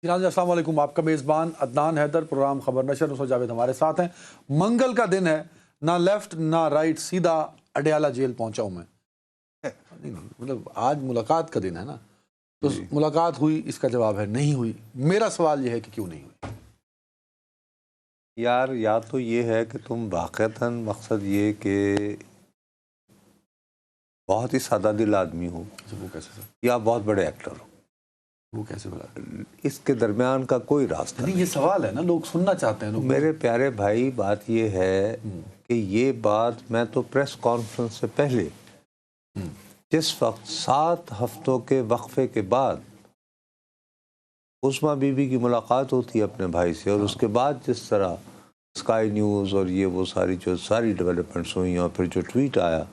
جی السلام علیکم، آپ کا میزبان عدنان حیدر، پروگرام خبر نشر نصرت جاوید ہمارے ساتھ ہیں۔ منگل کا دن ہے، نہ لیفٹ نہ رائٹ، سیدھا اڈیالہ جیل پہنچا ہوں میں۔ مطلب آج ملاقات کا دن ہے نا، تو ملاقات ہوئی، اس کا جواب ہے نہیں ہوئی۔ میرا سوال یہ ہے کہ کیوں نہیں ہوئی؟ یار یا تو یہ ہے کہ تم واقعتاً مقصد یہ کہ بہت ہی سادہ دل آدمی ہو، وہ کیسے سر؟ یا بہت بڑے ایکٹر ہو، وہ کیسے بلا؟ اس کے درمیان کا کوئی راستہ نہیں، یہ سوال ہے نا، لوگ سننا چاہتے ہیں لوگ۔ میرے پیارے بھائی، بات یہ ہے کہ یہ بات میں تو پریس کانفرنس سے پہلے، جس وقت 7 ہفتوں کے وقفے کے بعد عثمہ بی بی کی ملاقات ہوتی ہے اپنے بھائی سے، اور اس کے بعد جس طرح اسکائی نیوز اور یہ وہ ساری ڈیولپمنٹس ہوئیں، اور پھر جو ٹویٹ آیا،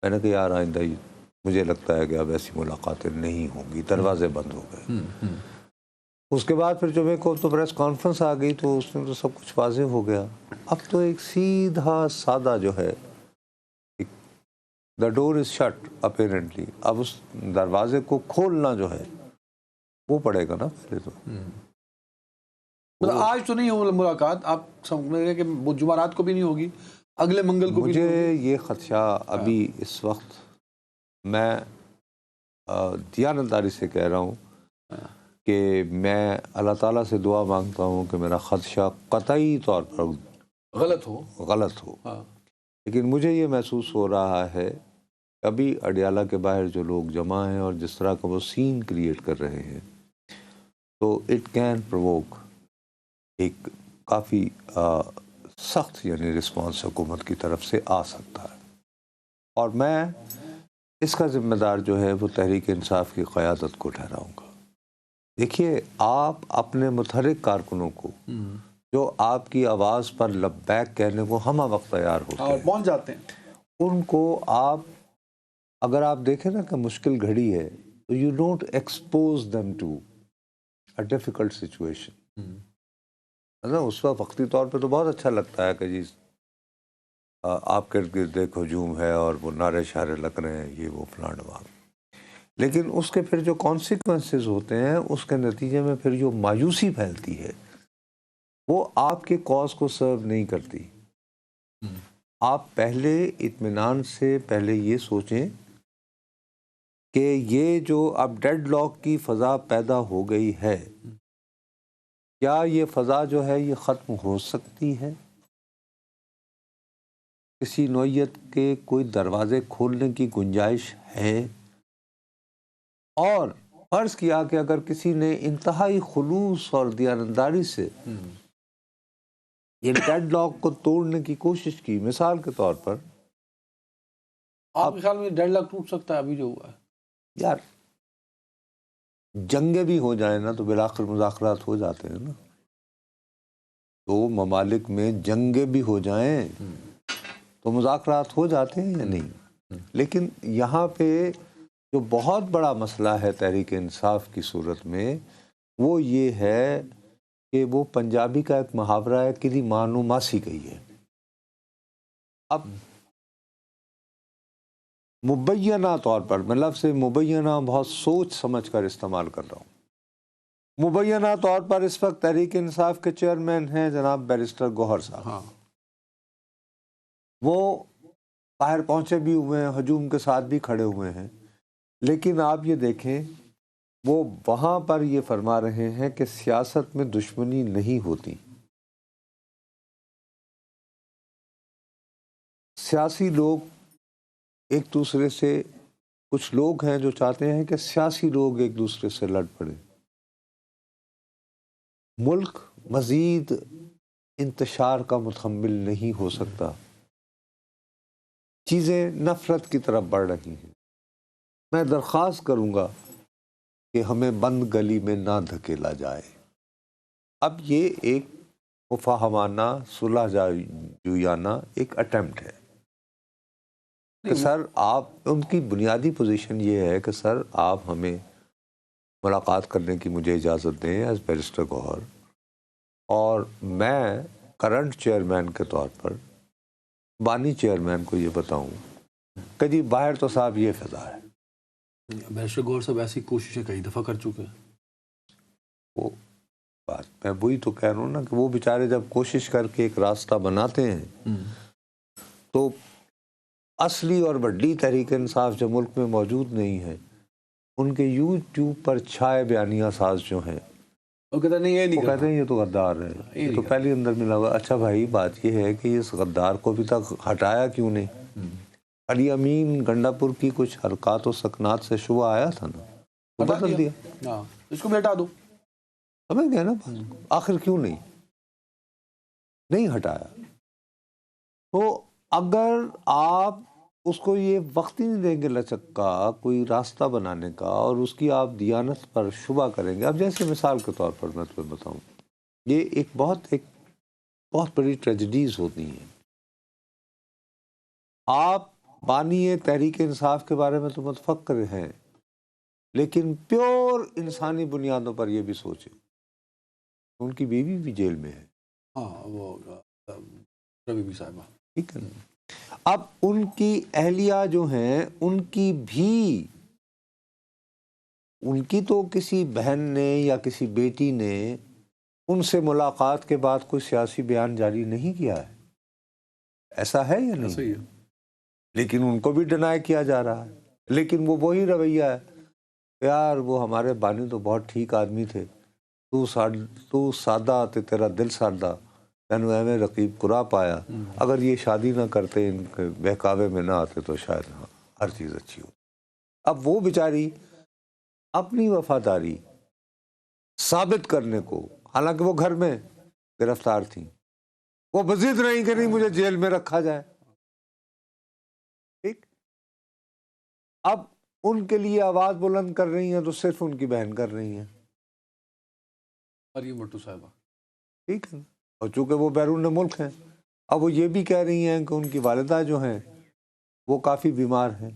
میں نے کہا یار آئندہ مجھے لگتا ہے کہ اب ایسی ملاقاتیں نہیں ہوں گی، دروازے بند ہو گئے۔ اس کے بعد پھر جب ایک تو پریس کانفرنس آ گئی تو اس میں تو سب کچھ واضح ہو گیا۔ اب تو ایک سیدھا سادہ جو ہے، دا ڈور از شٹ اپیرنٹلی، اب اس دروازے کو کھولنا جو ہے وہ پڑے گا نا پہلے تو۔ مطلب آج تو نہیں ہو ملاقات، آپ سمجھ رہے ہیں کہ وہ جمعرات کو بھی نہیں ہوگی، اگلے منگل کو بھی نہیں ہوگی؟ مجھے یہ خدشہ ابھی اس وقت میں دیانتداری سے کہہ رہا ہوں کہ میں اللہ تعالیٰ سے دعا مانگتا ہوں کہ میرا خدشہ قطعی طور پر غلط ہو، لیکن مجھے یہ محسوس ہو رہا ہے کہ ابھی اڈیالہ کے باہر جو لوگ جمع ہیں اور جس طرح کا وہ سین کریٹ کر رہے ہیں، تو اٹ کین پرووک ایک کافی سخت رسپانس حکومت کی طرف سے آ سکتا ہے، اور میں اس کا ذمہ دار جو ہے وہ تحریک انصاف کی قیادت کو ٹھہراؤں گا۔ دیکھیے، آپ اپنے متحرک کارکنوں کو جو آپ کی آواز پر لبیک کہنے کو ہمہ وقت تیار ہوتے ہیں، پہنچ جاتے ہیں، ان کو آپ اگر آپ دیکھیں نا کہ مشکل گھڑی ہے تو you don't expose them to a difficult situation. اس وقت وقتی طور پہ تو بہت اچھا لگتا ہے کہ جی آپ کے گرد ایک ہجوم ہے اور وہ نعرے شعرے لگ رہے ہیں، یہ وہ فلاں ڈھماں، لیکن اس کے پھر جو کانسیکوینسز ہوتے ہیں، اس کے نتیجے میں پھر جو مایوسی پھیلتی ہے وہ آپ کے کاز کو سرو نہیں کرتی۔ آپ پہلے اطمینان سے پہلے یہ سوچیں کہ یہ جو اب ڈیڈ لاک کی فضا پیدا ہو گئی ہے، کیا یہ فضا جو ہے یہ ختم ہو سکتی ہے؟ کسی نوعیت کے کوئی دروازے کھولنے کی گنجائش ہے؟ اور فرض کیا کہ اگر کسی نے انتہائی خلوص اور دیانتداری سے یہ ڈیڈ لاک کو توڑنے کی کوشش کی، مثال کے طور پر آپ کے خیال میں ڈیڈ لاک ٹوٹ سکتا ہے ابھی جو ہوا ہے؟ یار جنگیں بھی ہو جائیں نا تو بالآخر مذاکرات ہو جاتے ہیں نا، دو ممالک میں جنگیں بھی ہو جائیں تو مذاکرات ہو جاتے ہیں یا نہیں؟ لیکن یہاں پہ جو بہت بڑا مسئلہ ہے تحریک انصاف کی صورت میں، وہ یہ ہے کہ وہ پنجابی کا ایک محاورہ ہے، کدی مانو ماسی گئی ہے۔ اب مبینہ طور پر، میں لفظ مبینہ بہت سوچ سمجھ کر استعمال کر رہا ہوں، مبینہ طور پر اس وقت تحریک انصاف کے چیئرمین ہیں جناب بیرسٹر گوہر صاحب، وہ باہر پہنچے بھی ہوئے ہیں، ہجوم کے ساتھ بھی کھڑے ہوئے ہیں، لیکن آپ یہ دیکھیں وہ وہاں پر یہ فرما رہے ہیں کہ سیاست میں دشمنی نہیں ہوتی، سیاسی لوگ ایک دوسرے سے، کچھ لوگ ہیں جو چاہتے ہیں کہ سیاسی لوگ ایک دوسرے سے لڑ پڑیں، ملک مزید انتشار کا متحمل نہیں ہو سکتا، چیزیں نفرت کی طرف بڑھ رہی ہیں۔ میں درخواست کروں گا کہ ہمیں بند گلی میں نہ دھکیلا جائے۔ اب یہ ایک مفاہمانہ صلح جویانہ ایک اٹیمپٹ ہے کہ سر آپ، ان کی بنیادی پوزیشن یہ ہے کہ سر آپ ہمیں ملاقات کرنے کی مجھے اجازت دیں ایز بیرسٹر گوہر، اور میں کرنٹ چیئرمین کے طور پر بانی چیئرمین کو یہ بتاؤں کہ جی باہر تو صاحب یہ فضا ہے۔ بیرسٹر گوہر صاحب ایسی کوششیں کئی دفعہ کر چکے ہیں، وہ بات میں وہی تو کہہ رہا ہوں نا کہ وہ بیچارے جب کوشش کر کے ایک راستہ بناتے ہیں تو اصلی اور بڑی تحریک انصاف جو ملک میں موجود نہیں ہے، ان کے یوٹیوب پر چھائے بیانیہ ساز جو ہیں وہ کہتے ہیں نہیں یہ نہیں وہ کہتے ہیں یہ تو غدار ہے، یہ تو پہلے اندر ملا ہوا۔ اچھا بھائی بات یہ ہے کہ اس غدار کو ابھی تک ہٹایا کیوں نہیں؟ علی امین گنڈا پور کی کچھ حرکات و سکنات سے شبہ آیا تھا نا، تو بدل دیا، ہاں اس کو بھی ہٹا دو، سمجھ گئے نا؟ آخر کیوں نہیں ہٹایا؟ تو اگر آپ اس کو یہ وقت ہی نہیں دیں گے لچک کا کوئی راستہ بنانے کا، اور اس کی آپ دیانت پر شبہ کریں گے، اب جیسے مثال کے طور پر میں تمہیں بتاؤں، یہ ایک بہت بڑی ٹریجڈیز ہوتی ہیں۔ آپ بانی تحریک انصاف کے بارے میں تو متفکر ہیں، لیکن پیور انسانی بنیادوں پر یہ بھی سوچیں، ان کی بیوی بھی جیل میں ہے، ہاں وہ ربی بی صاحبہ، ٹھیک ہے نا؟ اب ان کی اہلیہ جو ہیں ان کی تو کسی بہن نے یا کسی بیٹی نے ان سے ملاقات کے بعد کوئی سیاسی بیان جاری نہیں کیا ہے، ایسا ہے یا نہیں؟ صحیح ہے، لیکن ان کو بھی ڈینائی کیا جا رہا ہے، لیکن وہ وہی رویہ ہے، یار وہ ہمارے بانی تو بہت ٹھیک آدمی تھے، تو سادہ تے تیرا دل سادہ، تینو ایویں رقیب قرا پایا، اگر یہ شادی نہ کرتے، ان کے بہکاوے میں نہ آتے تو شاید ہر چیز اچھی ہو۔ اب وہ بیچاری اپنی وفاداری ثابت کرنے کو، حالانکہ وہ گھر میں گرفتار تھیں، وہ بضد نہیں کہ نہیں مجھے جیل میں رکھا جائے، ٹھیک؟ اب ان کے لیے آواز بلند کر رہی ہیں تو صرف ان کی بہن کر رہی ہیں، مریم بھٹو صاحبہ، ٹھیک ہے، اور چونکہ وہ بیرون ملک ہیں، اب وہ یہ بھی کہہ رہی ہیں کہ ان کی والدہ جو ہیں وہ کافی بیمار ہیں،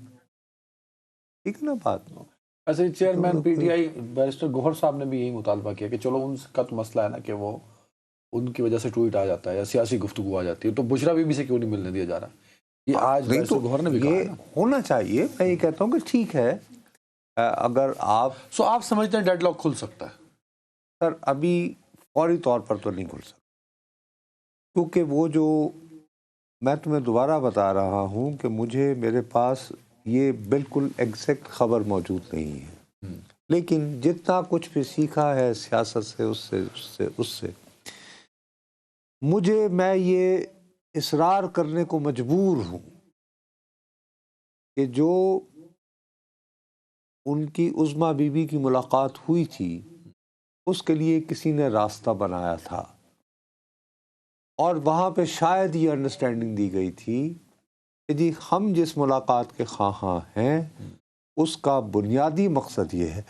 ٹھیک ہے نا بات؟ ایسے ہی chairman PTI barrister Gohar صاحب نے بھی یہی مطالبہ کیا کہ چلو ان کا تو مسئلہ ہے نا کہ وہ ان کی وجہ سے ٹویٹ آ جاتا ہے یا سیاسی گفتگو آ جاتی ہے، تو بشرا بی بی سے کیوں نہیں ملنے دیا جا رہا؟ یہ آج نہیں بیرسٹر تو گوہر نے بھی کہا ہے یہ نا۔ ہونا چاہیے، میں یہ کہتا ہوں کہ ٹھیک ہے، اگر آپ سو آپ سمجھتے ہیں ڈیڈ لاک کھل سکتا ہے؟ سر ابھی فوری طور پر تو نہیں کھل سکتا، کیونکہ وہ جو میں تمہیں دوبارہ بتا رہا ہوں کہ میرے پاس یہ بالکل ایگزیکٹ خبر موجود نہیں ہے، لیکن جتنا کچھ بھی سیکھا ہے سیاست سے اس سے میں یہ اصرار کرنے کو مجبور ہوں کہ جو ان کی عظمیٰ بی بی کی ملاقات ہوئی تھی اس کے لیے کسی نے راستہ بنایا تھا، اور وہاں پہ شاید یہ انڈرسٹینڈنگ دی گئی تھی کہ جی ہم جس ملاقات کے خواہاں ہیں اس کا بنیادی مقصد یہ ہے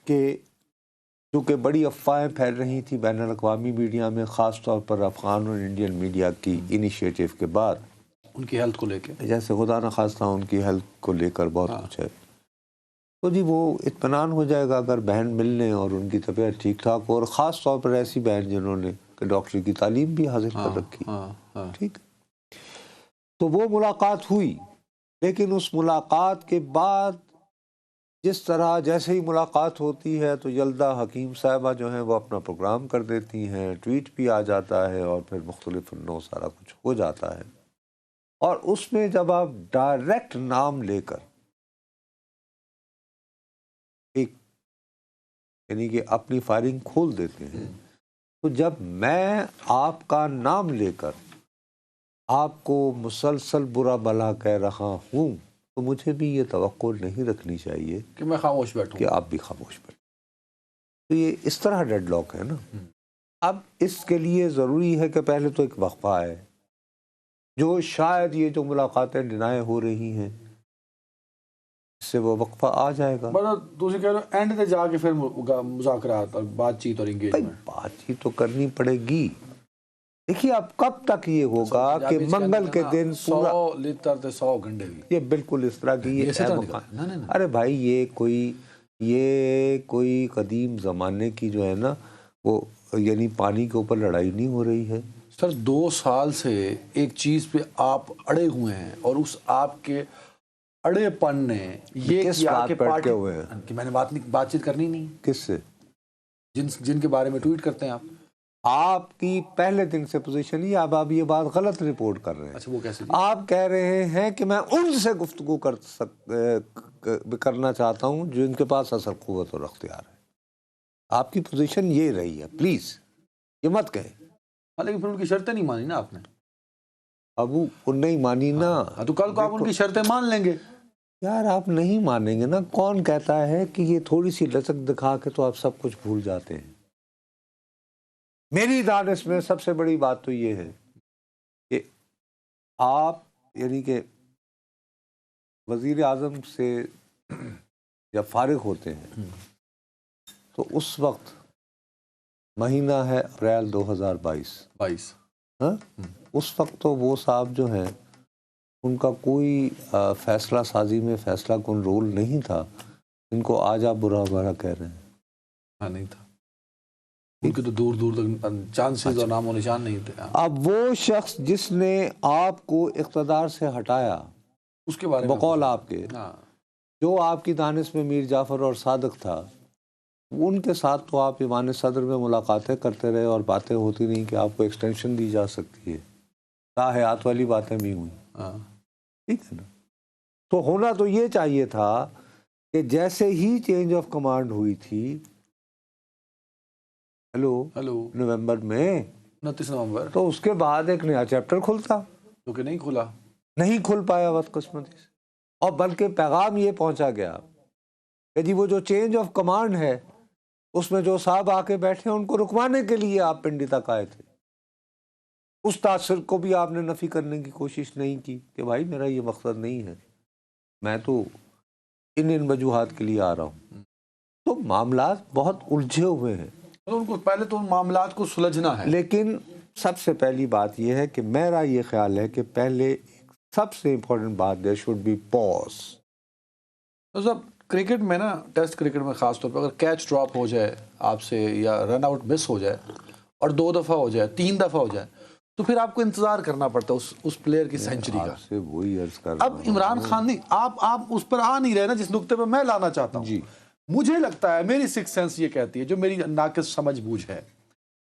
کہ چونکہ بڑی افواہیں پھیل رہی تھی بین الاقوامی میڈیا میں، خاص طور پر افغان اور انڈین میڈیا کی انیشیٹو کے بعد، ان کی ہیلتھ کو لے کے، جیسے خدا نخواستہ ان کی ہیلتھ کو لے کر بہت کچھ ہے، تو جی وہ اطمینان ہو جائے گا اگر بہن ملنے اور ان کی طبیعت ٹھیک ٹھاک ہو، اور خاص طور پر ایسی بہن جنہوں نے ڈاکٹری کی تعلیم بھی حاصل کر رکھی، ٹھیک؟ تو وہ ملاقات ہوئی، لیکن اس ملاقات کے بعد جس طرح جیسے ہی ملاقات ہوتی ہے تو یلدا حکیم صاحبہ جو ہیں وہ اپنا پروگرام کر دیتی ہیں، ٹویٹ بھی آ جاتا ہے اور پھر مختلف نو سارا کچھ ہو جاتا ہے، اور اس میں جب آپ ڈائریکٹ نام لے کر ایک یعنی کہ اپنی فائرنگ کھول دیتے ہیں، تو جب میں آپ کا نام لے کر آپ کو مسلسل برا بھلا کہہ رہا ہوں تو مجھے بھی یہ توقع نہیں رکھنی چاہیے کہ میں خاموش بیٹھوں کہ آپ بھی خاموش بیٹھیں، تو یہ اس طرح ڈیڈ لاک ہے نا۔ اب اس کے لیے ضروری ہے کہ پہلے تو ایک وقفہ ہے، جو شاید یہ جو ملاقاتیں ڈینائی ہو رہی ہیں اس سے وہ وقفہ آ جائے گا۔ دوسری کہہ رہے ہیں اینڈ تے جا کے پھر مذاکرات اور بات چیت اور انگیجمنٹ، بات چیت تو کرنی پڑے گی، دیکھیے اب کب تک یہ ہوگا کہ منگل کے دن پورا 100 لیتر تے 100 گنڈے بھی، یہ بالکل اس طرح کی ارے بھائی یہ کوئی قدیم زمانے کی جو ہے نا وہ یعنی پانی کے اوپر لڑائی نہیں ہو رہی ہے سر۔ 2 سال سے ایک چیز پہ آپ اڑے ہوئے ہیں، اور اس آپ کے اڑے پن نے یہ کس کیا بات کہ پر اٹکے پارٹی ہوئے ہیں؟ کہ میں نے بات چیت کرنی نہیں، کس سے؟ جن کے بارے میں ٹویٹ کرتے ہیں آپ؟ آپ کی پہلے دن سے پوزیشن ہی، اب آپ یہ بات غلط رپورٹ کر رہے ہیں. اچھا وہ کیسے؟ آپ کہہ رہے ہیں کہ میں ان سے گفتگو کرنا چاہتا ہوں جو ان کے پاس اصل قوت اور اختیار ہے. آپ کی پوزیشن یہ رہی ہے، پلیز یہ مت کہیں. لیکن پھر ان کی شرطیں نہیں مانی نا آپ نے. اب وہ نہیں مانی نا، تو کل کو آپ ان کی شرطیں مان لیں گے. یار آپ نہیں مانیں گے نا. کون کہتا ہے کہ یہ تھوڑی سی لچک دکھا کے تو آپ سب کچھ بھول جاتے ہیں؟ میری دانش میں سب سے بڑی بات تو یہ ہے کہ آپ یعنی کہ وزیر اعظم سے جب فارغ ہوتے ہیں تو اس وقت مہینہ ہے اپریل 2022. ہاں، اس وقت تو وہ صاحب جو ہیں ان کا کوئی فیصلہ سازی میں فیصلہ کن رول نہیں تھا. ان کو آج آپ برا بھلا کہہ رہے ہیں. ہاں نہیں تھا ان کے تو دور دور تک چانسز اور نام و نشان نہیں تھے. اب وہ شخص جس نے آپ کو اقتدار سے ہٹایا، اس کے بارے میں بقول آپ کے، جو آپ کی دانش میں میر جعفر اور صادق تھا، ان کے ساتھ تو آپ ایوان صدر میں ملاقاتیں کرتے رہے اور باتیں ہوتی نہیں کہ آپ کو ایکسٹینشن دی جا سکتی ہے. تاحیات والی باتیں بھی ہوئی. ٹھیک ہے نا. تو ہونا تو یہ چاہیے تھا کہ جیسے ہی چینج آف کمانڈ ہوئی تھی نومبر میں 29 نومبر، تو اس کے بعد ایک نیا چیپٹر کھلتا، جو کہ نہیں کھلا. نہیں کھل پایا بدقسمتی سے. اور بلکہ پیغام یہ پہنچا گیا کہ جی وہ جو چینج آف کمانڈ ہے اس میں جو صاحب آ کے بیٹھے ہیں ان کو رکوانے کے لیے آپ پنڈی تک آئے تھے. اس تاثر کو بھی آپ نے نفی کرنے کی کوشش نہیں کی کہ بھائی میرا یہ مقصد نہیں ہے، میں تو ان وجوہات کے لیے آ رہا ہوں. تو معاملات بہت الجھے ہوئے ہیں. ان کو پہلے تو ان معاملات کو سلجھنا ہے. لیکن سب سے پہلی بات یہ ہے کہ میرا یہ خیال ہے کہ پہلے سب سے امپورٹنٹ بات there should be pause. تو صاحب کرکٹ میں نا، ٹیسٹ کرکٹ میں خاص طور پہ اگر کیچ ڈراپ ہو جائے آپ سے یا رن آؤٹ مس ہو جائے اور 2 دفعہ ہو جائے 3 دفعہ ہو جائے تو پھر آپ کو انتظار کرنا پڑتا ہے اس پلیئر کی سینچری کا. آپ سے وہی عرض کر اب عمران خان نہیں، آپ اس پر آ نہیں رہے نا جس نقطے پہ میں لانا چاہتا ہوں. جی مجھے لگتا ہے، میری سکس سینس یہ کہتی ہے، جو میری ناقص سمجھ بوجھ ہے،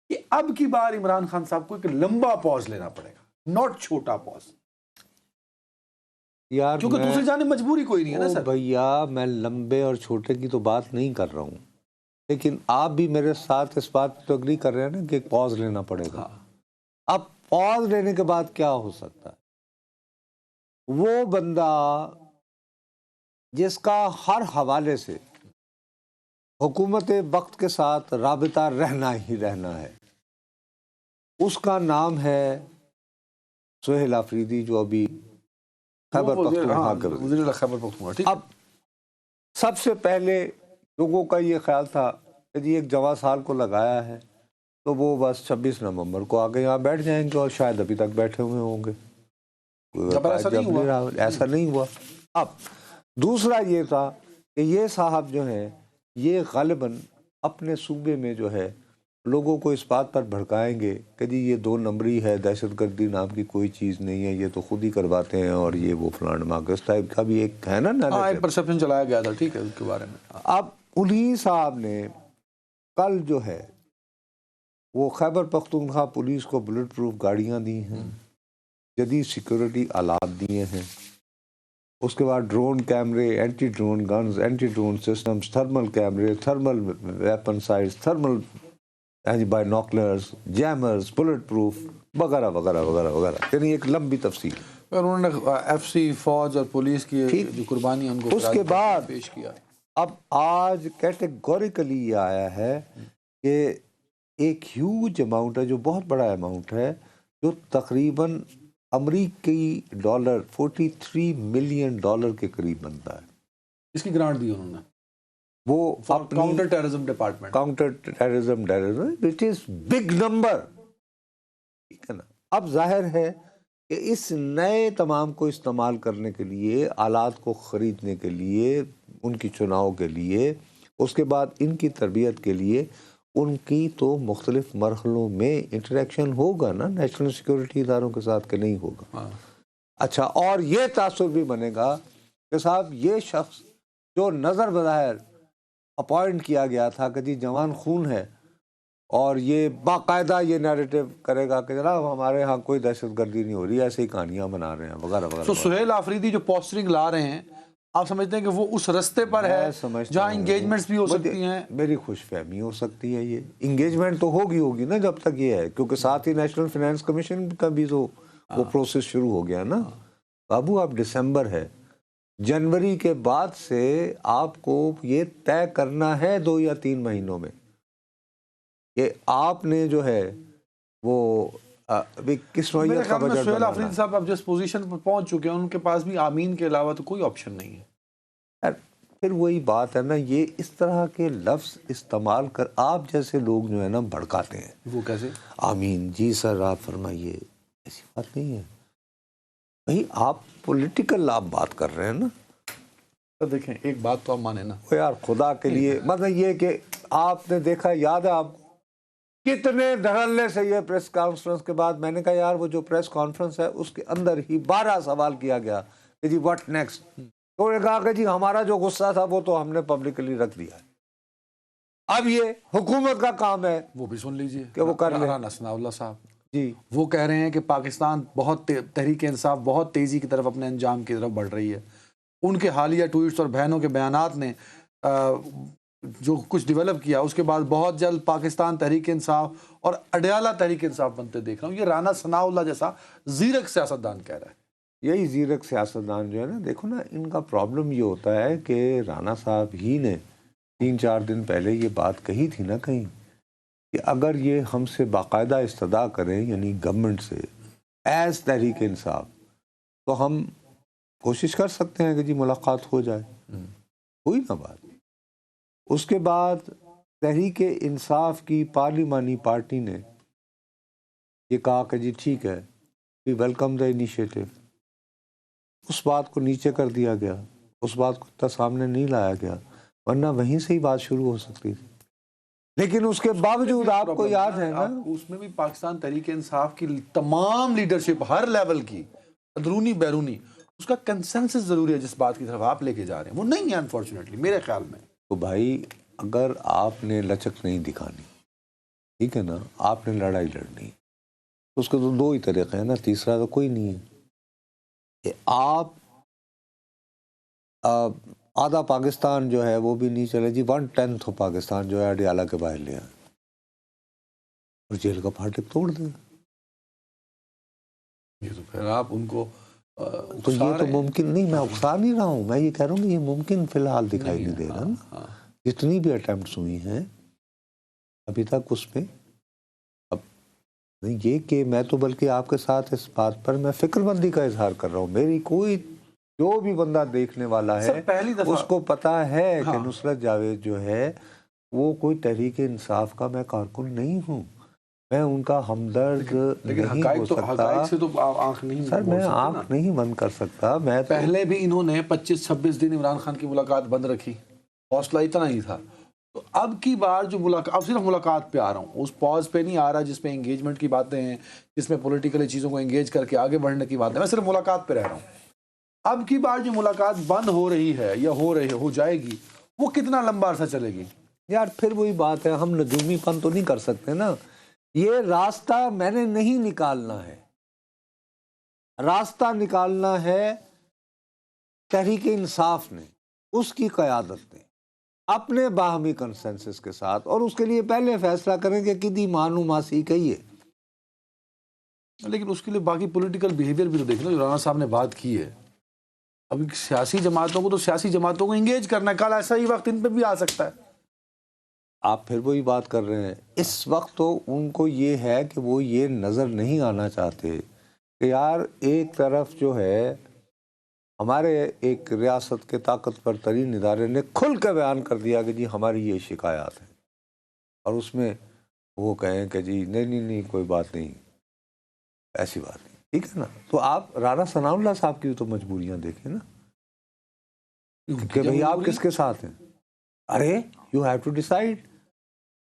کہ اب کی بار عمران خان صاحب کو ایک لمبا پاز لینا پڑے گا، ناٹ چھوٹا پاز. یار کیونکہ دوسری جانب مجبوری کوئی نہیں ہے نا سر. بھیا میں لمبے اور چھوٹے کی تو بات نہیں کر رہا ہوں، لیکن آپ بھی میرے ساتھ اس بات پہ تو اگری کر رہے ہیں نا کہ ایک پاز لینا پڑے گا. اب پاز لینے کے بعد کیا ہو سکتا ہے؟ وہ بندہ جس کا ہر حوالے سے حکومت وقت کے ساتھ رابطہ رہنا ہی رہنا ہے، اس کا نام ہے سہیل آفریدی، جو ابھی خیبر پختونخوا کے وزیر خیبر پختونخوا. اب سب سے پہلے لوگوں کا یہ خیال تھا کہ جی ایک جواں سال کو لگایا ہے تو وہ بس 26 نومبر کو آگے یہاں بیٹھ جائیں گے اور شاید ابھی تک بیٹھے ہوئے ہوں گے. ایسا نہیں ہوا. اب دوسرا یہ تھا کہ یہ صاحب جو ہیں یہ غالباً اپنے صوبے میں جو ہے لوگوں کو اس بات پر بھڑکائیں گے کہ جی یہ 2 نمبری ہے، دہشت گردی نام کی کوئی چیز نہیں ہے، یہ تو خود ہی کرواتے ہیں اور یہ وہ فلان مارکس ٹائپ کا بھی ایک ہے نا ایک پرسپشن چلایا گیا تھا. ٹھیک ہے، اس کے بارے میں اب انہی صاحب نے کل جو ہے وہ خیبر پختونخوا پولیس کو بلٹ پروف گاڑیاں دی ہیں، جدید سیکورٹی آلات دیے ہیں، اس کے بعد ڈرون کیمرے، anti drone guns, anti drone systems, thermal کیمرے، تھرمل ویپن سائز، thermal binoculars, jammers, bullet proof وغیرہ وغیرہ وغیرہ وغیرہ، یعنی ایک لمبی تفصیل. انہوں نے ایف سی فوج اور پولیس کی جو قربانی ان کو اس کے بعد پیش کیا. اب آج کیٹیگوریکلی یہ آیا ہے کہ ایک ہیوج اماؤنٹ ہے، جو بہت بڑا اماؤنٹ ہے، جو تقریباً امریکی ڈالر 43 ملین ڈالر کے قریب بنتا ہے. اس کی گرانٹ دی انہوں نے وہ counter terrorism department, counter terrorism which is big number. ٹھیک ہے نا. اب ظاہر ہے کہ اس نئے تمام کو استعمال کرنے کے لیے، آلات کو خریدنے کے لیے، ان کی چناؤ کے لیے، اس کے بعد ان کی تربیت کے لیے ان کی تو مختلف مرحلوں میں انٹریکشن ہوگا نا نیشنل سیکورٹی اداروں کے ساتھ، کہ نہیں ہوگا؟ اچھا، اور یہ تاثر بھی بنے گا کہ صاحب یہ شخص جو نظر بظاہر اپوائنٹ کیا گیا تھا کہ جی جوان خون ہے، اور یہ باقاعدہ یہ نیریٹو کرے گا کہ جناب ہمارے ہاں کوئی دہشت گردی نہیں ہو رہی، ایسے ہی کہانیاں بنا رہے ہیں وغیرہ وغیرہ۔ تو سہیل آفریدی جو پوسٹرنگ لا رہے ہیں، آپ سمجھتے ہیں کہ وہ اس رستے پر ہے جہاں انگیجمنٹس بھی ہو سکتی ہیں؟ میری خوش فہمی ہو سکتی ہے، یہ انگیجمنٹ تو ہوگی نا جب تک یہ ہے، کیونکہ ساتھ ہی نیشنل فائنانس کمیشن کا بھی تو وہ پروسیس شروع ہو گیا نا۔ بابو اب دسمبر ہے، جنوری کے بعد سے آپ کو یہ طے کرنا ہے 2 یا 3 مہینوں میں کہ آپ نے جو ہے وہ ابھی کس میرے نوعیت کا خیال میں بجٹ سہیل بنانا آفریدی ہے۔ صاحب اب جس پوزیشن پر پہنچ چکے ہیں ان کے پاس بھی آمین کے علاوہ تو کوئی آپشن نہیں ہے۔ یار پھر وہی بات ہے نا، یہ اس طرح کے لفظ استعمال کر آپ جیسے لوگ جو ہے نا بھڑکاتے ہیں۔ وہ کیسے؟ آمین جی سر آپ فرمائیے، ایسی بات نہیں ہے بھائی، آپ پولیٹیکل آپ بات کر رہے ہیں نا۔ تو دیکھیں ایک بات تو آپ مانیں نا، وہ یار خدا کے لیے مطلب یہ کہ آپ نے دیکھا، یاد ہے آپ کو کتنے دھڑلے سے یہ پریس کانفرنس کے بعد میں نے کہا یار وہ جو پریس کانفرنس ہے اس کے اندر ہی 12 سوال کیا گیا کہ جی واٹ نیکسٹ، تو انہوں نے کہا کہ جی ہمارا جو غصہ تھا وہ تو ہم نے پبلکلی رکھ دیا ہے، اب یہ حکومت کا کام ہے وہ بھی سن لیجئے کہ وہ کر لیں۔ رانا ثناء اللہ صاحب جی وہ کہہ رہے ہیں کہ پاکستان بہت تحریک انصاف بہت تیزی کی طرف اپنے انجام کی طرف بڑھ رہی ہے۔ ان کے حالیہ ٹویٹس اور بہنوں کے بیانات نے جو کچھ ڈیولپ کیا، اس کے بعد بہت جلد پاکستان تحریک انصاف اور اڈیالہ تحریک انصاف بنتے دیکھ رہا ہوں۔ یہ رانا ثناء اللہ جیسا زیرک سیاستدان کہہ رہا ہے۔ یہی زیرک سیاستدان جو ہے نا، دیکھو نا ان کا پرابلم یہ ہوتا ہے کہ رانا صاحب ہی نے 3-4 دن پہلے یہ بات کہی تھی نا کہیں کہ اگر یہ ہم سے باقاعدہ استدعا کریں، یعنی گورنمنٹ سے ایز تحریک انصاف، تو ہم کوشش کر سکتے ہیں کہ جی ملاقات ہو جائے۔ ہوئی نا بات۔ اس کے بعد تحریک انصاف کی پارلیمانی پارٹی نے یہ کہا کہ جی ٹھیک ہے، وی ویلکم دا انیشیٹو۔ اس بات کو نیچے کر دیا گیا، اس بات کو اتنا سامنے نہیں لایا گیا، ورنہ وہیں سے ہی بات شروع ہو سکتی تھی۔ لیکن اس کے باوجود آپ کو یاد ہے نا، اس میں بھی پاکستان تحریک انصاف کی تمام لیڈرشپ ہر لیول کی، اندرونی بیرونی، اس کا کنسنسس ضروری ہے جس بات کی طرف آپ لے کے جا رہے ہیں، وہ نہیں ہے انفارچونیٹلی میرے خیال میں۔ تو بھائی اگر آپ نے لچک نہیں دکھانی، ٹھیک ہے نا، آپ نے لڑائی لڑنی، اس کے تو 2 ہی طریقے ہیں نا، تیسرا تو کوئی نہیں ہے کہ آپ آدھا پاکستان جو ہے وہ بھی نہیں چلے جی 1/10 پاکستان جو ہے اڈیالہ کے باہر لے آئے اور جیل کا پھاٹک توڑ دیں۔ یہ تو پھر آپ ان کو تو یہ تو ممکن نہیں، میں اکسا نہیں رہا ہوں، میں یہ کہہ رہا ہوں کہ یہ ممکن فی الحال دکھائی نہیں دے رہا نا۔ جتنی بھی اٹیمپٹس ہوئی ہیں ابھی تک اس میں، اب یہ کہ میں تو بلکہ آپ کے ساتھ اس بات پر میں فکر مندی کا اظہار کر رہا ہوں، میری کوئی جو بھی بندہ دیکھنے والا ہے اس کو پتا ہے کہ نصرت جاوید جو ہے وہ کوئی تحریک انصاف کا میں کارکن نہیں ہوں، میں ان کا ہمدرد نہیں ہو سکتا۔ سے تو آنکھ نہیں سر میں آنکھ نہیں بند کر سکتا، میں پہلے بھی انہوں نے 25-26 دن عمران خان کی ملاقات بند رکھی، حوصلہ اتنا ہی تھا۔ تو اب کی بار جو ملاقات، اب صرف ملاقات پہ آ رہا ہوں، اس پاز پہ نہیں آ رہا جس میں انگیجمنٹ کی باتیں ہیں، جس میں پولیٹیکلی چیزوں کو انگیج کر کے آگے بڑھنے کی باتیں، میں صرف ملاقات پہ رہ رہا ہوں۔ اب کی بار جو ملاقات بند ہو رہی ہے یا ہو جائے گی، وہ کتنا لمبا عرصہ چلے گی؟ یار پھر وہی بات ہے، ہم نجومی پن تو نہیں کر سکتے نا۔ یہ راستہ میں نے نہیں نکالنا ہے، راستہ نکالنا ہے تحریک انصاف نے، اس کی قیادت نے، اپنے باہمی کنسنسس کے ساتھ، اور اس کے لیے پہلے فیصلہ کریں کہ کدی مانو ماسی کہیے۔ لیکن اس کے لیے باقی پولیٹیکل بیہیویئر بھی تو دیکھ لو، جو رانا صاحب نے بات کی ہے۔ ابھی سیاسی جماعتوں کو تو سیاسی جماعتوں کو انگیج کرنا ہے، کل ایسا ہی وقت ان پہ بھی آ سکتا ہے۔ آپ پھر وہی بات کر رہے ہیں، اس وقت تو ان کو یہ ہے کہ وہ یہ نظر نہیں آنا چاہتے کہ یار ایک طرف جو ہے ہمارے ایک ریاست کے طاقتور ترین ادارے نے کھل کے بیان کر دیا کہ جی ہماری یہ شکایات ہیں، اور اس میں وہ کہیں کہ جی نہیں کوئی بات نہیں، ایسی بات نہیں، ٹھیک ہے نا۔ تو آپ رانا ثناء اللہ صاحب کی تو مجبوریاں دیکھیں نا کہ بھئی آپ کس کے ساتھ ہیں۔ ارے یو ہیو ٹو ڈیسائیڈ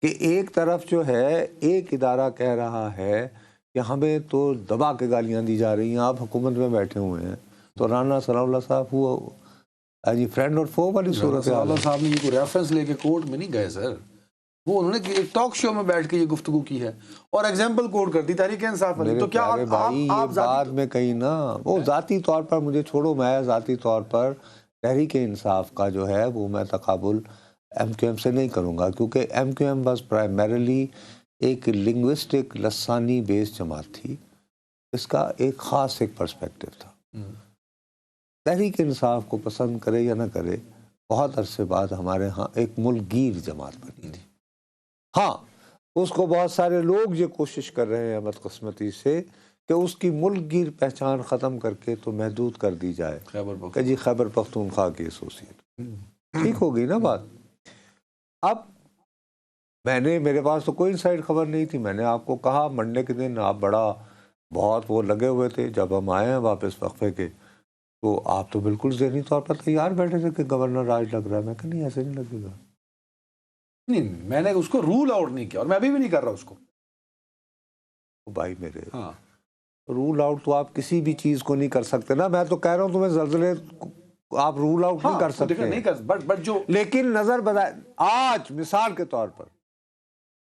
کہ ایک طرف جو ہے ایک ادارہ کہہ رہا ہے کہ ہمیں تو دبا کے گالیاں دی جا رہی ہیں، آپ حکومت میں بیٹھے ہوئے ہیں، تو رانا ثناء اللہ صاحب وہ جی فرینڈ اور فو والی صورت ہے۔ رانا صاحب نے یہ کوئی ریفرنس لے کے کورٹ میں نہیں گئے سر، وہ انہوں نے ایک ٹاک شو میں بیٹھ کے یہ گفتگو کی ہے اور ایگزامپل کوٹ کر دی تحریک انصاف والی. تو کیا آپ بعد میں کہیں نا وہ ذاتی طور پر مجھے چھوڑو, میں ذاتی طور پر تحریک انصاف کا جو ہے وہ میں تقابل ایم کیو ایم سے نہیں کروں گا, کیونکہ ایم کیو ایم بس پرائمریلی ایک لنگوسٹک لسانی بیس جماعت تھی, اس کا ایک خاص ایک پرسپیکٹو تھا. تحریک انصاف کو پسند کرے یا نہ کرے, بہت عرصے بعد ہمارے ہاں ایک ملک گیر جماعت بنی تھی. ہاں اس کو بہت سارے لوگ یہ کوشش کر رہے ہیں بدقسمتی سے کہ اس کی ملک گیر پہچان ختم کر کے تو محدود کر دی جائے کہ جی خیبر پختونخوا کی ایسوسیٹ. ٹھیک ہوگی نا بات. اب میرے پاس تو کوئی انسائیڈ خبر نہیں تھی, میں نے آپ کو کہا منڈے کے دن آپ بہت وہ لگے ہوئے تھے, جب ہم آئے ہیں واپس وقفے کے تو آپ تو بالکل ذہنی طور پر تیار بیٹھے تھے کہ گورنر راج لگ رہا ہے. میں کہ نہیں ایسے نہیں لگے گا. نہیں, میں نے اس کو رول آؤٹ نہیں کیا اور میں ابھی بھی نہیں کر رہا اس کو. بھائی میرے رول آؤٹ تو آپ کسی بھی چیز کو نہیں کر سکتے نا. میں تو کہہ رہا ہوں تمہیں زلزلے آپ رول آؤٹ نہیں کر سکتے, لیکن نظر بتائے آج مثال کے طور پر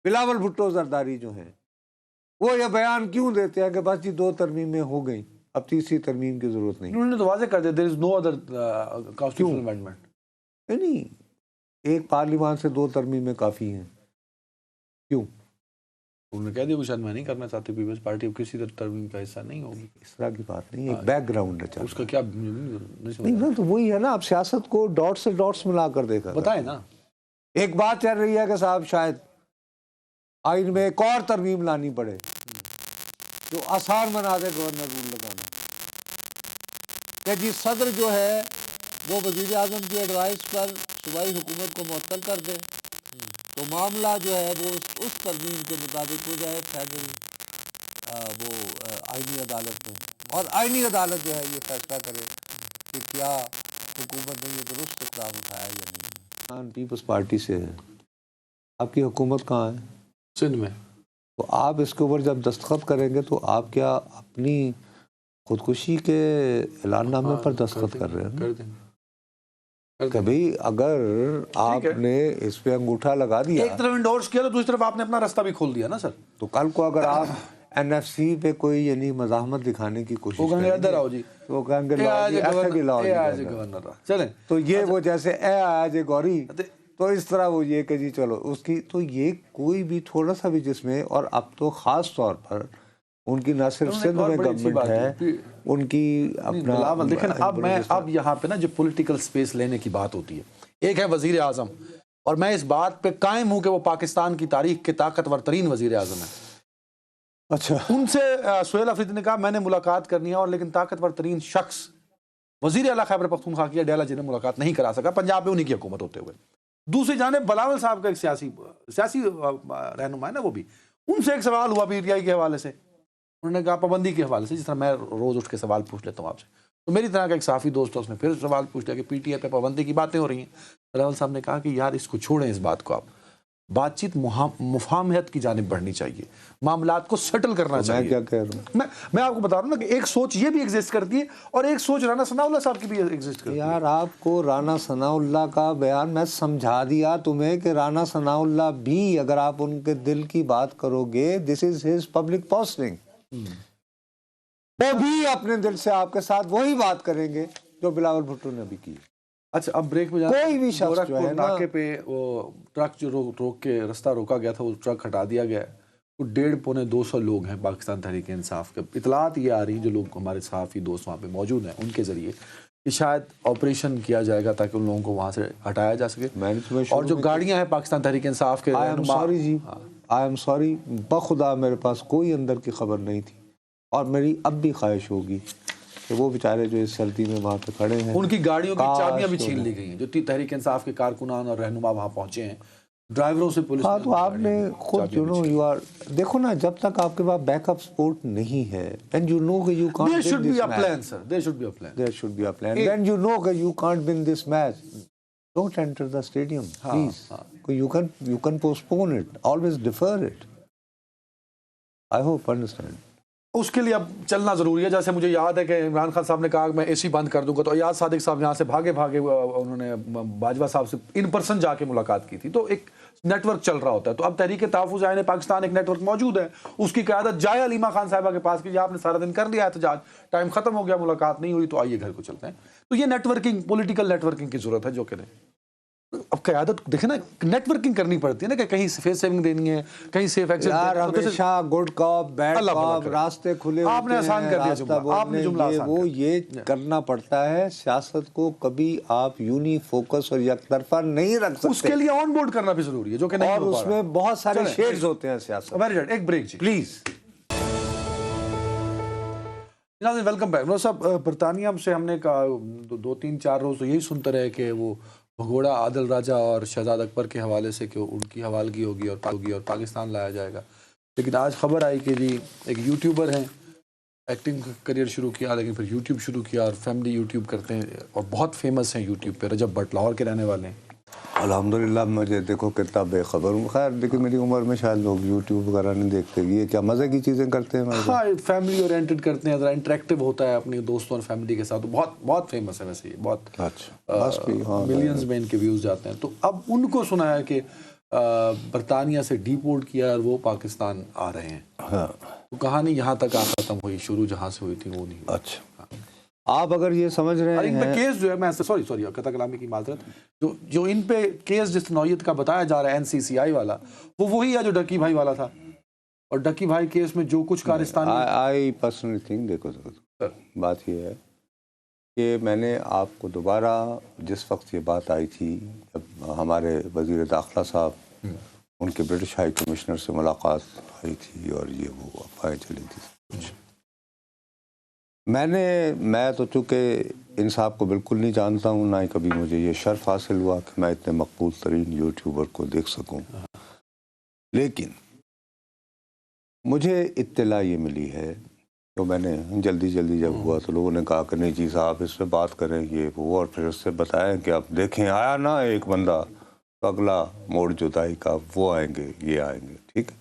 بلاول بھٹو زرداری جو ہیں وہ یہ بیان کیوں دیتے ہیں کہ بس جی 2 ترمیمیں ہو گئیں, اب تیسری ترمیم کی ضرورت نہیں. انہوں نے تو واضح کر دیا there is no other constitutional amendment. نہیں, ایک پارلیمان سے 2 ترمیمیں کافی ہیں. کیوں؟ انہوں نے کہہ دیا کہ شاید میں نہیں کرنا چاہتی پیپلز پارٹی اب کسی ترمیم کا حصہ نہیں ہوگی. اس طرح کی بات نہیں, ایک بیک گراؤنڈ ہے اس کا کیا نہیں نا. تو وہی ہے نا, اب سیاست کو ڈاٹ سے ڈاٹس ملا کر دیکھا بتائیں نا. ایک بات چل رہی ہے کہ صاحب شاید آئین میں ایک اور ترمیم لانی پڑے جو آسان بنا دے گورنر رول لگانا, کہ جی صدر جو ہے وہ وزیر اعظم کی ایڈوائس پر صوبائی حکومت کو معطل کر دے تو معاملہ جو ہے وہ اس ترمیم کے مطابق ہو جائے فیڈرل وہ آئینی عدالت میں, اور آئینی عدالت جو ہے یہ فیصلہ کرے کہ کیا حکومت نے یہ درست اقدام اٹھایا یا نہیں. پیپلز پارٹی سے ہے, آپ کی حکومت کہاں ہے؟ سندھ میں. تو آپ اس کے اوپر جب دستخط کریں گے تو آپ کیا اپنی خودکشی کے اعلان نامے پر دستخط کر رہے ہیں؟ کبھی اگر آپ نے اس پہ انگوٹھا لگا دیا, ایک طرف انڈورس کیا تو دوسری طرف آپ نے اپنا رستہ بھی کھول دیا نا سر. تو کل کو اگر آپ این ایف سی پہ کوئی یعنی مزاحمت دکھانے کی کوشش کریں گے, ادھر آؤ جی, تو کہیں گے ایسے بھی لاؤ جی گورنر, چلیں تو یہ وہ جیسے اے آیا جے گوری, تو اس طرح وہ یہ کہ جی چلو اس کی, تو یہ کوئی بھی تھوڑا سا بھی جس میں, اور اب تو خاص طور پر ان کی نہ صرف سندھ میں گورنمنٹ ہے, ان کی اپنا لیکن اب یہاں پہ نا جو پولیٹیکل سپیس لینے کی بات ہوتی ہے, ایک ہے وزیر اعظم, اور میں اس بات پہ قائم ہوں کہ وہ پاکستان کی تاریخ کے طاقتور ترین وزیر اعظم ہیں. اچھا, ان سے سہیل افریدی نے کہا میں نے ملاقات کرنی ہے, اور لیکن طاقتور ترین شخص وزیر اعلیٰ خیبر پختونخوا کی اڈیالہ جی نے ملاقات نہیں کرا سکا پنجاب میں انہی کی حکومت ہوتے ہوئے. دوسری جانب بلاول صاحب کا ایک سیاسی رہنما ہے نا, وہ بھی, ان سے ایک سوال ہوا پی ٹی آئی کے حوالے سے, انہوں نے کہا پابندی کے حوالے سے, جس طرح میں روز اٹھ کے سوال پوچھ لیتا ہوں آپ سے, تو میری طرح کا ایک صحافی دوست ہے, اس نے پھر سوال پوچھ لیا کہ پی ٹی آئی پہ پابندی کی باتیں ہو رہی ہیں. بلاول صاحب نے کہا کہ یار اس کو چھوڑیں, اس بات کو آپ بات چیت مفاہمت کی جانب بڑھنی چاہیے, معاملات کو سیٹل کرنا چاہیے. میں کیا کہہ رہا ہوں, میں آپ کو بتا رہا ہوں نا کہ ایک سوچ یہ بھی ایگزسٹ کرتی ہے, اور ایک سوچ رانا ثناء اللہ صاحب کی بھی ایگزسٹ کرتی ہے. یار آپ کو رانا ثناء اللہ کا بیان میں سمجھا دیا تمہیں کہ رانا ثناء اللہ بھی, اگر آپ ان کے دل کی بات کرو گے, دس از ہز پبلک پوسٹنگ, وہ بھی اپنے دل سے آپ کے ساتھ وہی بات کریں گے جو بلاول بھٹو نے بھی کی. اچھا, اب بریک میں کوئی بھی شخص جو ہے ناکے پہ وہ ٹرک جو روک کے رستہ روکا گیا تھا, وہ ٹرک ہٹا دیا گیا, وہ 150-200 لوگ ہیں پاکستان تحریک انصاف کے. اطلاعات یہ آ رہی ہیں جو لوگ ہمارے صحافی دوست وہاں پہ موجود ہیں ان کے ذریعے کہ شاید آپریشن کیا جائے گا تاکہ ان لوگوں کو وہاں سے ہٹایا جا سکے. اور جو گاڑیاں ہیں پاکستان تحریک انصاف کے, آئی ایم سوری بخدا میرے پاس کوئی اندر کی خبر نہیں تھی, اور میری اب بھی خواہش ہوگی کہ وہ بیچارے جو اس سردی میں وہاں پہ کھڑے ہیں, ان کی گاڑیوں کی چابیاں بھی چھین لی گئی ہیں, جو تحریک انصاف کے کارکنان اور رہنما وہاں پہنچے ہیں, ڈرائیوروں سے پولیس. ہاں, تو آپ نے خود دیکھو نا, جب تک آپ کے پاس بیک اپ سپورٹ نہیں ہے, when you know that you can't there should win be this a match, plan, sir. There should be a plan. there should be a plan. When you know that you can't win this match, don't enter the stadium, please. You can postpone it, always defer it. I hope, understand. اس کے لیے اب چلنا ضروری ہے. جیسے مجھے یاد ہے کہ عمران خان صاحب نے کہا کہ میں اے سی بند کر دوں گا, تو ایاز صادق صاحب یہاں سے بھاگے انہوں نے باجوہ صاحب سے ان پرسن جا کے ملاقات کی تھی. تو ایک نیٹ ورک چل رہا ہوتا ہے. تو اب تحریک تحفظ آئین پاکستان ایک نیٹ ورک موجود ہے, اس کی قیادت جائے علیمہ خان صاحبہ کے پاس کی. آپ نے سارا دن کر لیا احتجاج, ٹائم ختم ہو گیا, ملاقات نہیں ہوئی, تو آئیے گھر کو چلتے ہیں. تو یہ networking, political networking کی ضرورت ہے جو کہ اب قیادت دیکھیں نا, نیٹ ورکنگ کرنی پڑتی ہے نا, کہ کہیں فیس سیونگ دینی ہے, کہیں سیف ایکسٹ. یار ہمیشہ گڈ کاپ بیڈ کاپ, راستے کھلے ہوتے ہیں. آپ نے آسان کر دیا جملہ, آپ نے جملہ آسان وہ یہ کرنا پڑتا ہے. سیاست کو کبھی آپ یونی فوکس اور یک طرفہ نہیں رکھ سکتے. اس کے لیے آن بورڈ کرنا بھی ضروری ہے, جو کہ نہیں اور اس میں بہت سارے شیڈز ہوتے ہیں سیاست. ایک بریک جی پلیز. ناظرین ویلکم بیک. نور صاحب, برطانیہ سے ہم نے کہا 2-3-4 روز تو یہی سنتے رہے کہ وہ بھگوڑا عادل راجہ اور شہزاد اکبر کے حوالے سے کہ ان کی حوالگی ہوگی اور پاکستان لایا جائے گا. لیکن آج خبر آئی کہ جی ایک یوٹیوبر ہیں, ایکٹنگ کریئر شروع کیا لیکن پھر یوٹیوب شروع کیا اور فیملی یوٹیوب کرتے ہیں اور بہت فیمس ہیں یوٹیوب پہ. رجب بٹ لاہور کے رہنے والے ہیں. الحمدللہ مجھے دیکھو کتنا بے خبر ہوں. خیر لیکن میری عمر میں شاید لوگ یوٹیوب وغیرہ نہیں دیکھتے. یہ کیا مزے کی چیزیں کرتے ہیں؟ ہاں, فیملی اورینٹڈ کرتے ہیں, ذرا انٹریکٹیو ہوتا ہے اپنے دوستوں اور فیملی کے ساتھ. بہت بہت فیمس ہے ویسے, یہ بہت اچھا ملینز میں ان کے ویوز جاتے ہیں. تو اب ان کو سنا ہے کہ برطانیہ سے ڈیپورٹ کیا اور وہ پاکستان آ رہے ہیں. تو کہانی یہاں تک ختم ہوئی, شروع جہاں سے ہوئی تھی وہ نہیں. اچھا, آپ اگر یہ سمجھ رہے ہیں, ان پہ کیس جو ہے, میں سوری قطع کلامی کی معذرت, جو ان پہ کیس جس نوعیت کا بتایا جا رہا ہے NCCI والا, وہ وہی ہے جو ڈکی بھائی والا تھا. اور ڈکی بھائی کیس میں جو کچھ کارستانی آئی پرسنلی تھنک, دیکھو بات یہ ہے کہ میں نے آپ کو دوبارہ جس وقت یہ بات آئی تھی, جب ہمارے وزیر داخلہ صاحب ان کے برٹش ہائی کمشنر سے ملاقات ہوئی تھی اور یہ وہ افواہیں چلی تھی, میں تو چونکہ ان صاحب کو بالکل نہیں جانتا ہوں, نہ ہی کبھی مجھے یہ شرف حاصل ہوا کہ میں اتنے مقبول ترین یوٹیوبر کو دیکھ سکوں. لیکن مجھے اطلاع یہ ملی ہے, تو میں نے جلدی جب ہوا تو لوگوں نے کہا کہ نہیں جی صاحب اس پہ بات کریں یہ وہ, اور پھر اس سے بتائیں کہ آپ دیکھیں آیا نا ایک بندہ, تو اگلا موڑ جدائی کا وہ آئیں گے, یہ آئیں گے, ٹھیک ہے.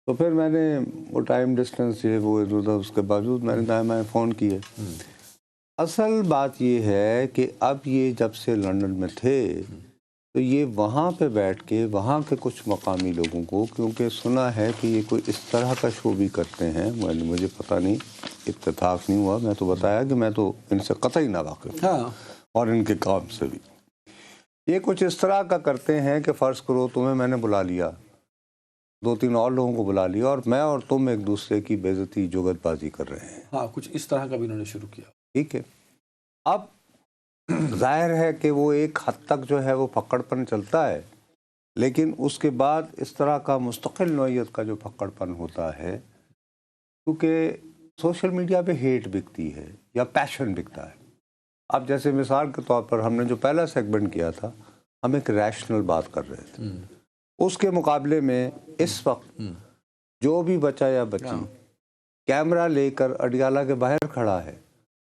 تو پھر میں نے وہ ٹائم ڈسٹنس یہ وہ اس کے باوجود میں نے دائیں فون کیے. اصل بات یہ ہے کہ اب یہ جب سے لندن میں تھے تو یہ وہاں پہ بیٹھ کے وہاں کے کچھ مقامی لوگوں کو, کیونکہ سنا ہے کہ یہ کوئی اس طرح کا شو بھی کرتے ہیں, مجھے پتہ نہیں, اتفاق نہیں ہوا, میں تو بتایا کہ میں تو ان سے قطعی نہ واقف ہوں اور ان کے کام سے بھی. یہ کچھ اس طرح کا کرتے ہیں کہ فرض کرو تمہیں میں نے بلا لیا, 2-3 اور لوگوں کو بلا لیا, اور میں اور تم ایک دوسرے کی بے عزتی جگت بازی کر رہے ہیں. ہاں, کچھ اس طرح کا بھی انہوں نے شروع کیا. ٹھیک ہے. اب ظاہر ہے کہ وہ ایک حد تک جو ہے وہ پکڑ پن چلتا ہے, لیکن اس کے بعد اس طرح کا مستقل نوعیت کا جو پکڑ پن ہوتا ہے, کیونکہ سوشل میڈیا پہ ہیٹ بکتی ہے یا پیشن بکتا ہے. اب جیسے مثال کے طور پر ہم نے جو پہلا سیگمنٹ کیا تھا, ہم ایک ریشنل بات کر رہے تھے. اس کے مقابلے میں اس وقت جو بھی بچہ یا بچی کیمرہ لے کر اڈیالہ کے باہر کھڑا ہے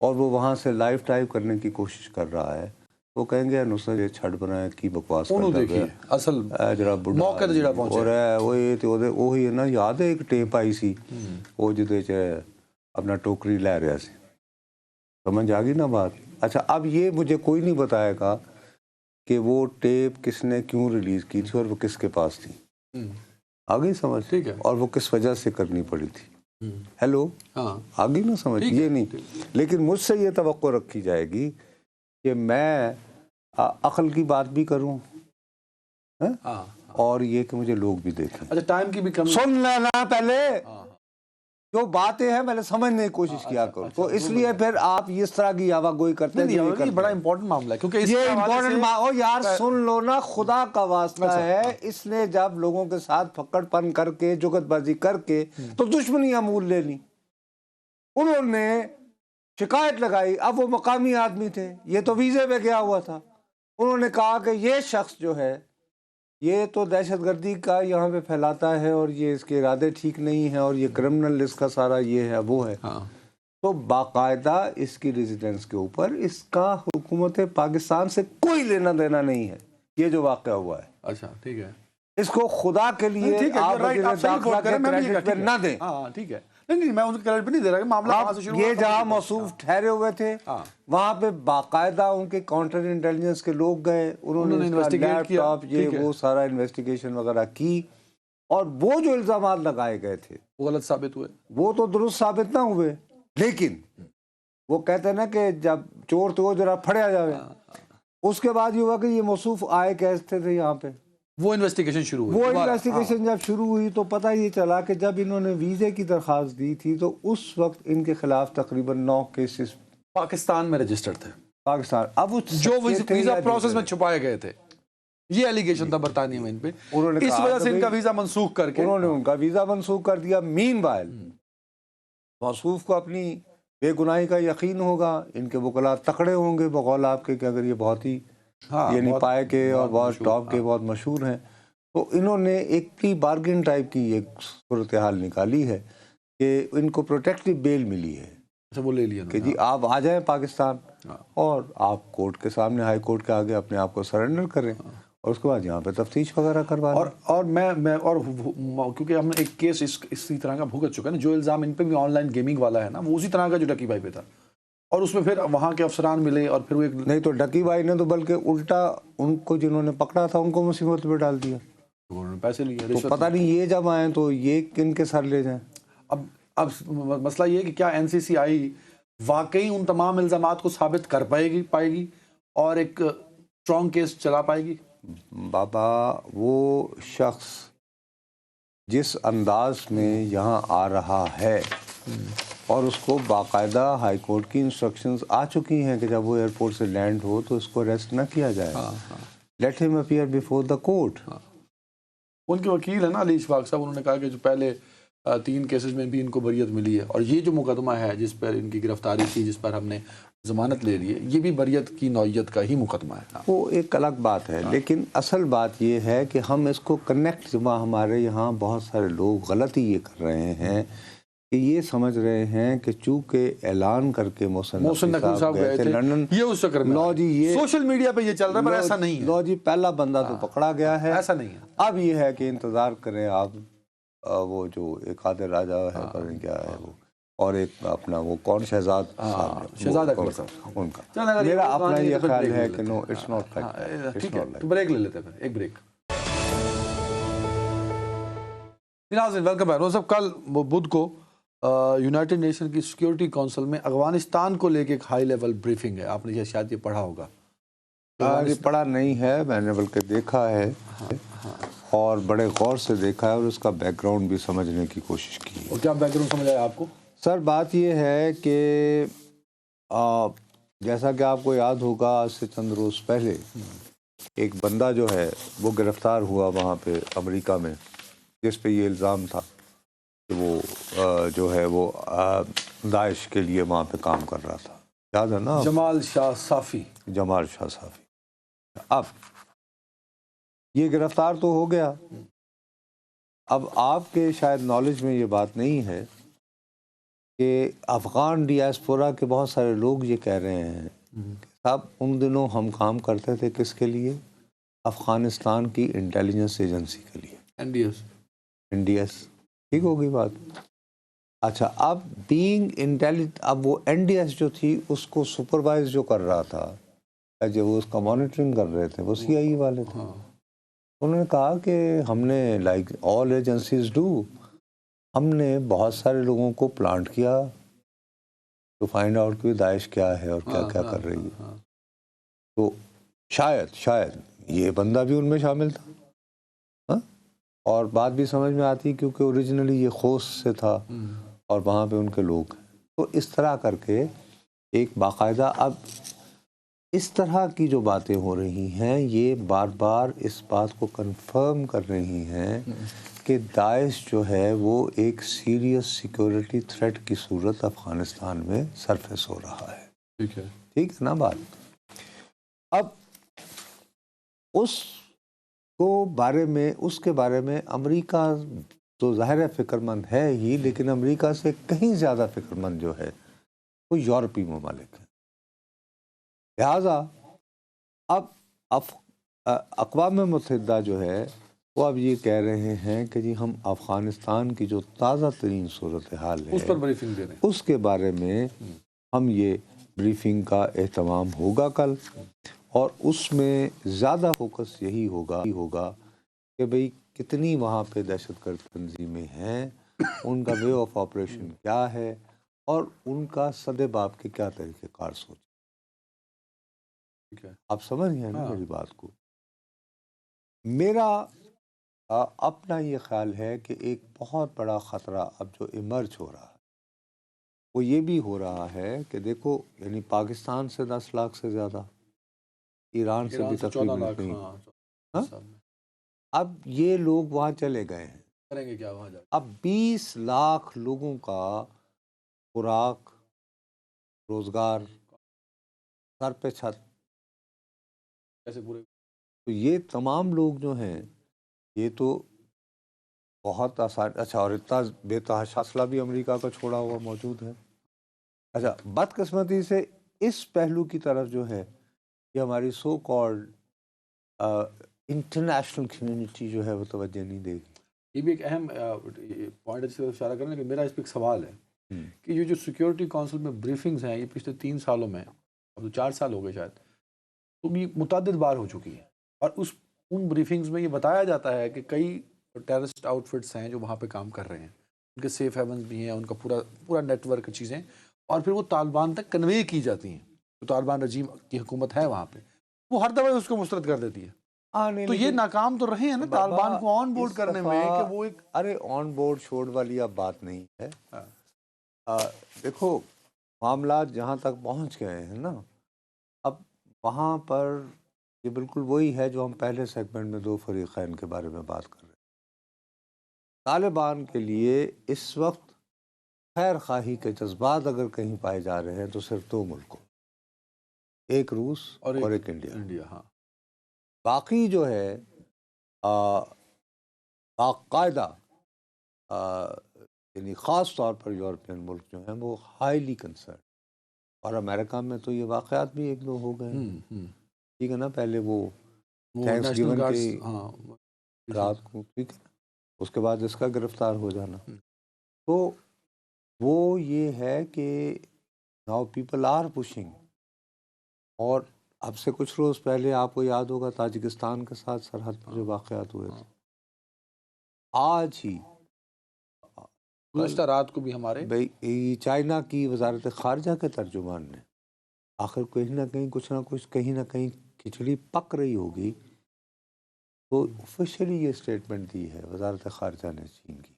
اور وہ وہاں سے لائیو ٹائپ کرنے کی کوشش کر رہا ہے, وہ کہیں گے نصرت یہ چھڑ بنائے کی بکواس کرتا ہے, اصل موقع تے جڑا پہنچے اور وہی ہے نا. یاد ہے ایک ٹیپ آئی سی وہ جدے چ اپنا ٹوکری لے رہا سی, سمجھ آ گئی نا بات. اچھا, اب یہ مجھے کوئی نہیں بتائے گا کہ وہ ٹیپ کس نے کیوں ریلیز کی تھی اور وہ کس کے پاس تھی. آ گئی سمجھ؟ ٹھیک ہے. اور وہ کس وجہ سے کرنی پڑی تھی. ہیلو, آ گئی نا سمجھ؟ یہ نہیں, لیکن مجھ سے یہ توقع رکھی جائے گی کہ میں عقل کی بات بھی کروں اور یہ کہ مجھے لوگ بھی دیکھیں. اچھا, ٹائم کی بھی کمی. سن لینا پہلے, جو باتیں ہیں میں نے سمجھنے کی کوشش کیا کروں, تو اس لیے پھر آپ اس طرح کی یاوہ گوئی کرتے ہیں. یہ بڑا امپورٹنٹ معاملہ ہے, کیونکہ یہ امپورٹنٹ یار سن لو نا, خدا کا واسطہ ہے. اس نے جب لوگوں کے ساتھ پکڑ پن کر کے جگت بازی کر کے تو دشمنیاں مول لے لی, انہوں نے شکایت لگائی. اب وہ مقامی آدمی تھے, یہ تو ویزے پہ گیا ہوا تھا. انہوں نے کہا کہ یہ شخص جو ہے یہ تو دہشت گردی کا یہاں پہ پھیلاتا ہے اور یہ اس کے ارادے ٹھیک نہیں ہیں اور یہ کرمنل اس کا سارا یہ ہے وہ ہے. تو باقاعدہ اس کی ریزیڈنس کے اوپر اس کا حکومت پاکستان سے کوئی لینا دینا نہیں ہے. یہ جو واقعہ ہوا ہے, اچھا ٹھیک ہے, اس کو خدا کے لیے آپ داخلہ کے کریڈٹ پہ نہ دیں. ہاں ٹھیک ہے, نہیں میں ان کو کریڈٹ نہیں دے رہا کہ معاملہ کہاں سے شروع ہوا. یہ جہاں موصوف ٹھہرے ہوئے تھے وہاں پہ باقاعدہ ان کے کاؤنٹر انٹیلیجنس کے لوگ گئے, انہوں نے لیپ ٹاپ یہ وہ سارا انویسٹیگیشن وغیرہ کی, اور وہ جو الزامات لگائے گئے تھے وہ غلط ثابت ہوئے, وہ تو درست ثابت نہ ہوئے. لیکن وہ کہتے ہیں نا کہ جب چور تو وہ ذرا پھڑیا جاوے, اس کے بعد یہ ہوا کہ یہ موصوف آئے کیسے تھے یہاں پہ, وہ انویسٹیگیشن شروع ہوئی. وہ انویسٹیگیشن جب شروع ہوئی تو پتہ یہ چلا کہ جب انہوں نے ویزے کی درخواست دی تھی تو اس وقت ان کے خلاف تقریباً 9 کیسز پاکستان میں رجسٹرڈ تھے. پاکستان, اب وہ جو ویزا پروسیس میں چھپائے گئے تھے, یہ ایلیگیشن تھا برطانیہ میں ان پہ, اس وجہ سے ان کا ویزا منسوخ کر کے انہوں نے ان کا ویزا منسوخ کر دیا. مین وائل موصوف کو اپنی بے گناہی کا یقین ہوگا, ان کے وکلاء تکڑے ہوں گے بقول آپ کے کہ اگر یہ بہت ہی یعنی پائے کے اور بہت ٹاپ کے بہت مشہور ہیں, تو انہوں نے ایک پری بارگن ٹائپ کی ایک صورتحال نکالی ہے کہ ان کو پروٹیکٹیو بیل ملی ہے. اچھا, وہ لے لیا کہ جی آپ آ جائیں پاکستان اور آپ کورٹ کے سامنے, ہائی کورٹ کے آگے اپنے آپ کو سرنڈر کریں, اور اس کے بعد یہاں پہ تفتیش وغیرہ کروا دیں. اور میں اور کیونکہ ہم نے ایک کیس اسی طرح کا بھگت چکا ہے نا, جو الزام ان پہ بھی آن لائن گیمنگ والا ہے نا, وہ اسی طرح کا جو ڈکی بھائی پہ تھا, اور اس میں پھر وہاں کے افسران ملے اور پھر وہ ایک نہیں تو ڈکی بھائی نے تو بلکہ الٹا ان کو جنہوں نے پکڑا تھا ان کو مصیبت میں ڈال دیا, پیسے لیے. تو پتہ نہیں یہ جب آئیں تو یہ کن کے سر لے جائیں. اب مسئلہ یہ ہے کہ کیا این سی سی آئی واقعی ان تمام الزامات کو ثابت کر پائے گی اور ایک اسٹرانگ کیس چلا پائے گی. بابا وہ شخص جس انداز میں یہاں آ رہا ہے اور اس کو باقاعدہ ہائی کورٹ کی انسٹرکشنز آ چکی ہیں کہ جب وہ ایئرپورٹ سے لینڈ ہو تو اس کو اریسٹ نہ کیا جائے, لیٹ ہم اپیئر بیفور دا کورٹ. ان کے وکیل ہیں نا علی اشفاق صاحب, انہوں نے کہا کہ جو پہلے 3 کیسز میں بھی ان کو بریت ملی ہے, اور یہ جو مقدمہ ہے جس پر ان کی گرفتاری تھی, جس پر ہم نے ضمانت لے لی ہے, یہ بھی بریت کی نوعیت کا ہی مقدمہ ہے. وہ ایک الگ بات ہے, لیکن اصل بات یہ ہے کہ ہم اس کو کنیکٹ, جمع ہمارے یہاں بہت سارے لوگ غلطی یہ کر رہے ہیں کہ یہ سمجھ رہے ہیں کہ چونکہ اعلان کر کے محسن نقوی صاحب گئے تھے لندن, یہ اس چکر میں لو جی یہ سوشل میڈیا پہ یہ چل رہا ہے, پر ایسا نہیں ہے. لو جی پہلا بندہ تو پکڑا گیا ہے, ایسا نہیں ہے. اب یہ ہے کہ انتظار کریں آپ, وہ جو ایک آدھے راجہ ہے پتہ نہیں کیا ہے وہ, اور ایک اپنا وہ کون شہزاد شہزاد اکبر صاحب, ان کا میرا اپنا یہ خیال ہے کہ نو اٹس ناٹ لائک. ٹھیک ہے, تو بریک لے لیتے ہیں, پھر ایک بریک. ناظرین ویلکم بیک. صاحب کل بدھ کو یونائٹڈ نیشن کی سیکیورٹی کونسل میں افغانستان کو لے کے ایک ہائی لیول بریفنگ ہے, آپ نے شاید یہ پڑھا ہوگا. یہ پڑھا نہیں ہے میں نے, بلکہ دیکھا ہے اور بڑے غور سے دیکھا ہے, اور اس کا بیک گراؤنڈ بھی سمجھنے کی کوشش کی ہے. اور کیا بیک گراؤنڈ سمجھ آیا آپ کو؟ سر بات یہ ہے کہ جیسا کہ آپ کو یاد ہوگا آج سے چند روز پہلے ایک بندہ جو ہے وہ گرفتار ہوا وہاں پہ امریکہ میں, جس پہ یہ الزام تھا کہ وہ جو ہے وہ داعش کے لیے وہاں پہ کام کر رہا تھا. یاد ہے نا, جمال شاہ صافی. جمال شاہ صافی. اب یہ گرفتار تو ہو گیا. اب آپ کے شاید نالج میں یہ بات نہیں ہے کہ افغان ڈیاسپورا کے بہت سارے لوگ یہ کہہ رہے ہیں کہ صاحب ان دنوں ہم کام کرتے تھے کس کے لیے, افغانستان کی انٹیلیجنس ایجنسی کے لیے, این ڈی ایس. ٹھیک ہوگی بات. اچھا, اب اب وہ این ڈی ایس جو تھی اس کو سپروائز جو کر رہا تھا, جو وہ اس کا مانیٹرنگ کر رہے تھے, وہ سی آئی ای والے تھے. انہوں نے کہا کہ ہم نے لائک آل ایجنسیز ڈو, ہم نے بہت سارے لوگوں کو پلانٹ کیا ٹو فائنڈ آؤٹ کہ داعش کیا ہے اور کیا کیا کر رہی ہے. تو شاید یہ بندہ بھی ان میں شامل تھا, اور بات بھی سمجھ میں آتی کیونکہ اوریجنلی یہ خوست سے تھا اور وہاں پہ ان کے لوگ. تو اس طرح کر کے ایک باقاعدہ اب اس طرح کی جو باتیں ہو رہی ہیں یہ بار بار اس بات کو کنفرم کر رہی ہیں کہ داعش جو ہے وہ ایک سیریس سیکیورٹی تھریٹ کی صورت افغانستان میں سرفیس ہو رہا ہے. ٹھیک ہے نا بات. اب اس کے بارے میں امریکہ تو ظاہر ہے فکر مند ہے ہی, لیکن امریکہ سے کہیں زیادہ فکر مند جو ہے وہ یورپی ممالک ہیں. لہٰذا اب اقوام متحدہ جو ہے وہ اب یہ کہہ رہے ہیں کہ جی ہم افغانستان کی جو تازہ ترین صورتحال ہے اس پر بریفنگ دے رہے ہیں. اس کے بارے میں ہم یہ بریفنگ کا اہتمام ہوگا کل، اور اس میں زیادہ فوکس یہی ہوگا کہ بھئی کتنی وہاں پہ دہشت گرد تنظیمیں ہیں، ان کا وے آف آپریشن کیا ہے، اور ان کا سد باب کے کیا طریقہ کار سوچ. ٹھیک ہے. آپ سمجھ گئے نا ہاں. میری بات کو. میرا اپنا یہ خیال ہے کہ ایک بہت بڑا خطرہ اب جو ایمرج ہو رہا ہے وہ یہ بھی ہو رہا ہے کہ دیکھو، یعنی پاکستان سے 10 لاکھ سے زیادہ، ایران سے بھی 14 تقریباً لاکھ. اتنی. ہاں. ہاں؟ سال میں اب یہ لوگ وہاں چلے گئے ہیں. کریں گے کیا وہاں جا کے؟ اب 20 لاکھ لوگوں کا خوراک، روزگار، سر پہ چھت، کیسے پورے؟ تو یہ تمام لوگ جو ہیں یہ تو بہت آسان. اچھا، اور اتنا بے تحاشا اسلحہ بھی امریکہ کا چھوڑا ہوا موجود ہے. اچھا، بدقسمتی سے اس پہلو کی طرف جو ہے یہ ہماری سو کالڈ انٹرنیشنل کمیونٹی جو ہے وہ توجہ نہیں دے گی. یہ بھی ایک اہم پوائنٹ اس سے اشارہ کرنا کہ میرا اس پہ ایک سوال ہے کہ یہ جو سیکیورٹی کونسل میں بریفنگز ہیں یہ پچھلے 3 سالوں میں، اب تو 4 سال ہو گئے شاید، تو یہ متعدد بار ہو چکی ہے، اور ان بریفنگز میں یہ بتایا جاتا ہے کہ کئی ٹیررسٹ آؤٹ فٹس ہیں جو وہاں پہ کام کر رہے ہیں، ان کے سیف ہیونز بھی ہیں، ان کا پورا نیٹ ورک چیزیں، اور پھر وہ طالبان تک کنوے کی جاتی ہیں. جو طالبان رجیم کی حکومت ہے وہاں پہ، وہ ہر دفعہ اس کو مسترد کر دیتی ہے. تو یہ ناکام تو رہے ہیں نا طالبان کو آن بورڈ کرنے میں کہ وہ ایک... ارے آن بورڈ چھوڑ والی اب بات نہیں ہے. دیکھو، معاملات جہاں تک پہنچ گئے ہیں نا، اب وہاں پر یہ بالکل وہی ہے جو ہم پہلے سیگمنٹ میں 2 فریقین کے بارے میں بات کر رہے ہیں. طالبان کے لیے اس وقت خیر خواہی کے جذبات اگر کہیں پائے جا رہے ہیں تو صرف 2 ملکوں، ایک روس اور ایک انڈیا. ہاں. باقی جو ہے باقاعدہ یعنی خاص طور پر یورپین ملک جو ہیں وہ ہائیلی کنسرن، اور امریکہ میں تو یہ واقعات بھی 1-2 ہو گئے ہیں. ٹھیک ہے نا، پہلے وہ تھینکس گیون کی رات کو، ٹھیک ہے، اس کے بعد اس کا گرفتار ہو جانا. تو وہ یہ ہے کہ ناؤ پیپل آر پشنگ. اور اب سے کچھ روز پہلے آپ کو یاد ہوگا تاجکستان کے ساتھ سرحد پر جو واقعات ہوئے تھے. آج ہی گزشتہ رات کو بھی ہمارے چائنا کی وزارت خارجہ کے ترجمان نے آخر کہیں نہ کہیں کچھ نہ کچھ کہیں نہ کہیں کھچڑی پک رہی ہوگی، تو آفیشلی یہ اسٹیٹمنٹ دی ہے وزارت خارجہ نے چین کی،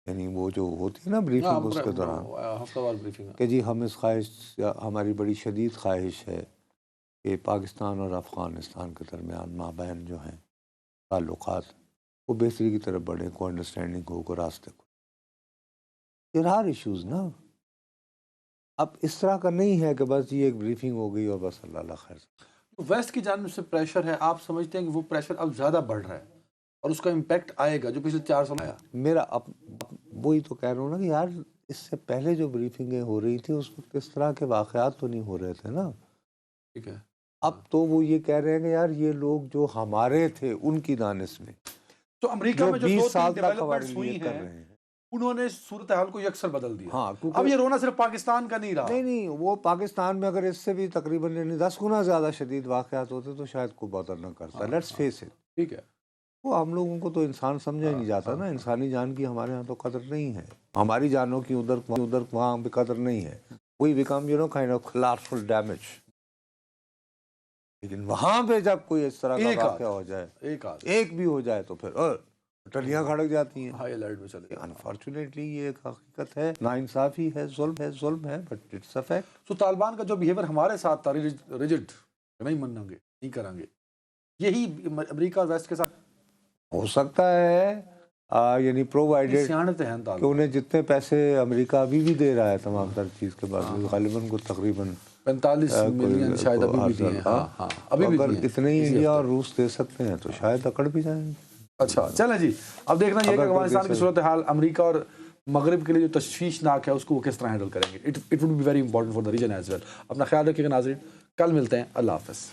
یعنی وہ جو ہوتی ہے نا بریفنگ اس کے دوران، ہفتہ وار بریفنگ کہ جی ہم اس خواہش، ہماری بڑی شدید خواہش ہے کہ پاکستان اور افغانستان کے درمیان مابین جو ہیں تعلقات وہ بہتری کی طرف بڑھیں، کو انڈرسٹینڈنگ ہو، کو راستے کو. دیر آر ایشوز نا. اب اس طرح کا نہیں ہے کہ بس یہ ایک بریفنگ ہو گئی اور بس اللہ خیر. ویسٹ کی جانب سے پریشر ہے، آپ سمجھتے ہیں کہ وہ پریشر اب زیادہ بڑھ رہا ہے اور اس کا امپیکٹ آئے گا جو پچھلے 4 سال آیا؟ میرا وہی تو کہہ رہا ہوں نا کہ یار اس سے پہلے جو بریفنگیں ہو رہی تھی اس وقت اس طرح کے واقعات تو نہیں ہو رہے تھے نا. ٹھیک ہے. اب تو وہ یہ کہہ رہے ہیں کہ یار یہ لوگ جو ہمارے تھے ان کی دانش میں تو امریکہ میں جو 20 2-3 سال تک ڈیولپمنٹس ہمارے ہوئی لیے کر ہیں رہے ہیں، انہوں نے صورتحال کو یکسر بدل دیا. ہاں، اب یہ رونا صرف پاکستان کا نہیں رہا. نہیں، وہ پاکستان میں اگر اس سے بھی تقریباً 10 گنا زیادہ شدید واقعات ہوتے تو شاید کوئی بہتر نہ کرتا. Let's face it. ٹھیک ہے. وہ ہم لوگوں کو تو انسان سمجھا ہی نہیں جاتا نا. انسانی جان کی ہمارے ہاں تو قدر نہیں ہے، ہماری جانوں کی ادھر وہاں بھی قدر نہیں ہے. We become kind of collateral damage. لیکن وہاں پہ جب کوئی اس طرح کا واقعہ ہو جائے، ایک بھی ہو جائے تو پھر ٹلیاں کھڑک جاتی ہیں. ہائی الرٹ میں چلے. انفارچونیٹلی یہ ایک حقیقت ہے، ناانصافی ہے، ظلم ہے، بٹ اٹس اے فیکٹ. تو طالبان کا جو بیہیویئر ہمارے ساتھ تھا ریجڈ، نہیں منیں گے، نہیں کریں گے، یہی امریکہ اور ویسٹ کے ساتھ ہو سکتا ہے. یعنی پرووائڈیڈ سیاحت ہیں کہ انہیں جتنے پیسے امریکہ ابھی بھی دے رہا ہے تمام تر چیز کے بعد، غالباً کو تقریباً 45 ملین شاید ابھی بھی دیے. ہاں ابھی بھی اگر اتنے ہی انڈیا اور روس دے سکتے ہیں تو شاید اکڑ بھی جائیں گے. اچھا چلیں جی، اب دیکھنا یہ کہ افغانستان کی صورتحال امریکہ اور مغرب کے لیے جو تشویشناک ہے اس کو وہ کس طرح ہینڈل کریں گے. It would be very important for the region as well. اپنا خیال رکھیے گا ناظرین، کل ملتے ہیں. اللہ حافظ.